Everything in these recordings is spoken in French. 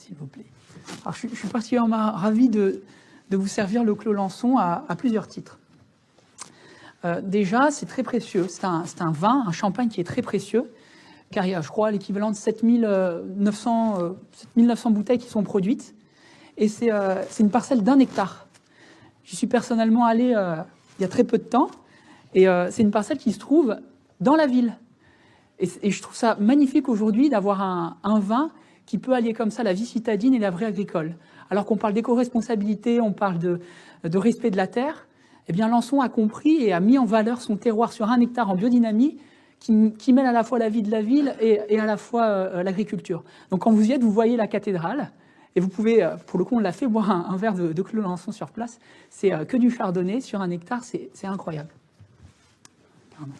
s'il vous plaît. Alors, je suis particulièrement ravi de vous servir le Clos Lançon à plusieurs titres. Déjà, c'est très précieux. C'est un vin, un champagne qui est très précieux, car il y a, je crois, l'équivalent de 7900 bouteilles qui sont produites. Et c'est une parcelle d'1 hectare. J'y suis personnellement allé il y a très peu de temps. Et c'est une parcelle qui se trouve dans la ville. Et je trouve ça magnifique aujourd'hui d'avoir un vin qui peut allier comme ça la vie citadine et la vraie agricole. Alors qu'on parle d'éco-responsabilité, on parle de respect de la terre, eh bien Lançon a compris et a mis en valeur son terroir sur 1 hectare en biodynamie qui mêle à la fois la vie de la ville et à la fois l'agriculture. Donc quand vous y êtes, vous voyez la cathédrale et vous pouvez, pour le coup on l'a fait, boire un verre de Clos Lançon sur place. C'est que du chardonnay sur 1 hectare, c'est incroyable. Pardon.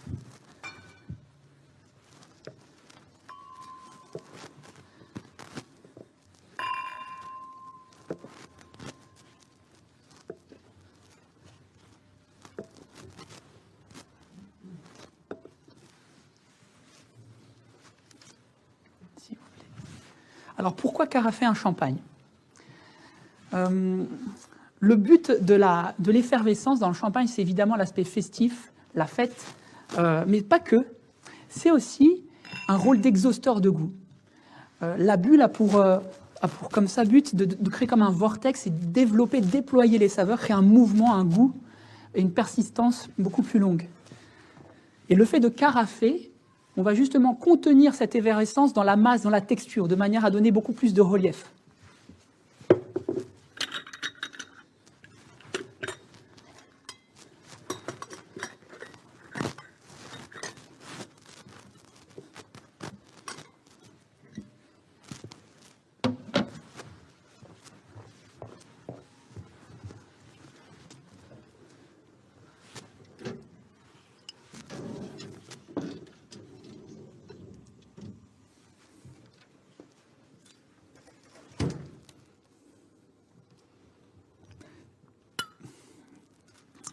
Alors pourquoi carafer un champagne ? Le but de l'effervescence dans le champagne, c'est évidemment l'aspect festif, la fête, mais pas que. C'est aussi un rôle d'exhausteur de goût. La bulle a pour comme ça but de créer comme un vortex et de développer, déployer les saveurs, créer un mouvement, un goût et une persistance beaucoup plus longue. Et le fait de carafer, on va justement contenir cette effervescence dans la masse, dans la texture, de manière à donner beaucoup plus de relief.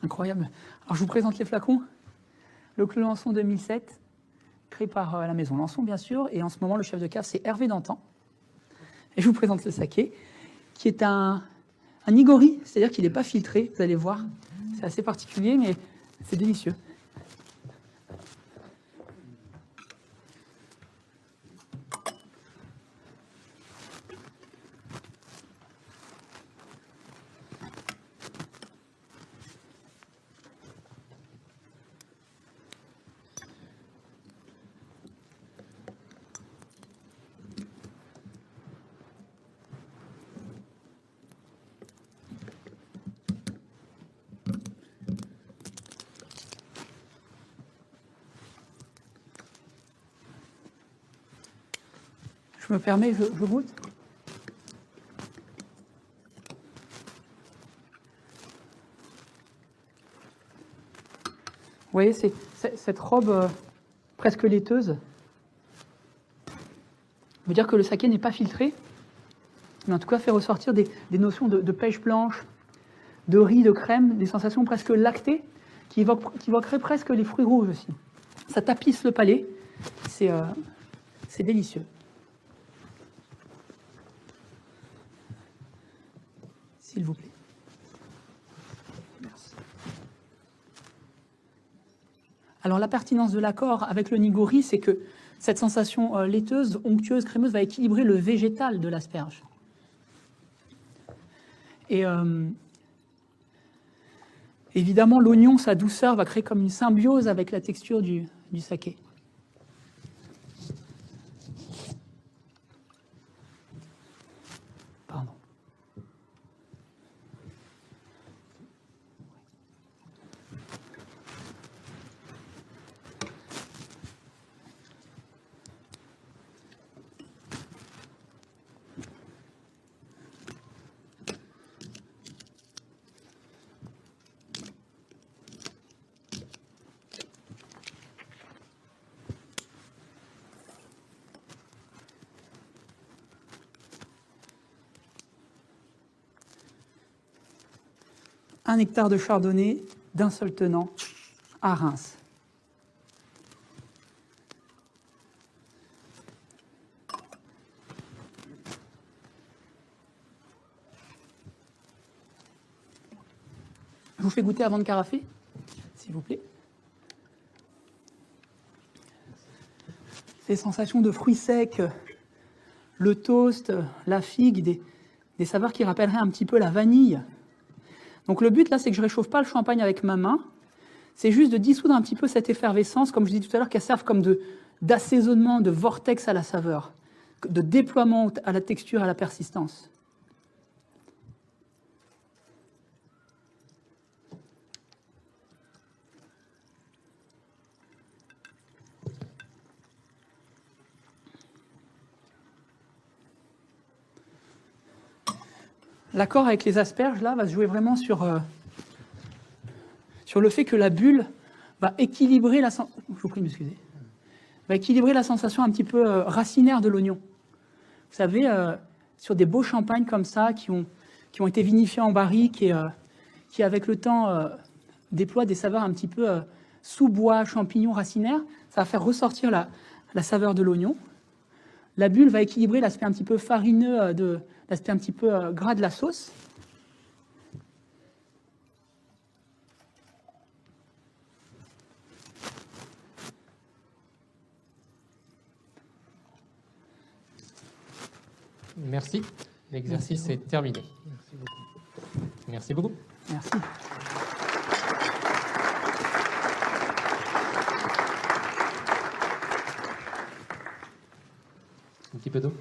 Incroyable. Alors, je vous présente les flacons. Le Clos Lançon 2007, créé par la maison Lançon, bien sûr. Et en ce moment, le chef de cave, c'est Hervé Dantan. Et je vous présente le saké, qui est un nigori, c'est-à-dire qu'il n'est pas filtré, vous allez voir. C'est assez particulier, mais c'est délicieux. Je me permets, je goûte. Vous voyez, c'est cette robe presque laiteuse. Ça veut dire que le saké n'est pas filtré, mais en tout cas fait ressortir des notions de pêche blanche, de riz, de crème, des sensations presque lactées qui évoqueraient presque les fruits rouges aussi. Ça tapisse le palais, c'est délicieux. S'il vous plaît. Merci. Alors la pertinence de l'accord avec le nigori, c'est que cette sensation laiteuse, onctueuse, crémeuse va équilibrer le végétal de l'asperge. Et évidemment, l'oignon, sa douceur, va créer comme une symbiose avec la texture du saké. Pardon. Un hectare de chardonnay d'un seul tenant à Reims. vous fais goûter avant de carafer, s'il vous plaît. Ces sensations de fruits secs, le toast, la figue, des saveurs qui rappelleraient un petit peu la vanille. Donc le but là, c'est que je ne réchauffe pas le champagne avec ma main. C'est juste de dissoudre un petit peu cette effervescence, comme je disais tout à l'heure, qu'elle serve comme d'assaisonnement, de vortex à la saveur, de déploiement à la texture, à la persistance. L'accord avec les asperges, là, va se jouer vraiment sur le fait que la bulle va équilibrer la sensation un petit peu racinaire de l'oignon. Vous savez, sur des beaux champagnes comme ça, qui ont été vinifiés en barrique et qui, avec le temps, déploient des saveurs un petit peu sous-bois, champignons, racinaires, ça va faire ressortir la saveur de l'oignon. La bulle va équilibrer l'aspect un petit peu farineux, l'aspect un petit peu gras de la sauce. Merci. L'exercice est terminé. Merci beaucoup. Merci beaucoup. Merci. Un petit peu d'eau.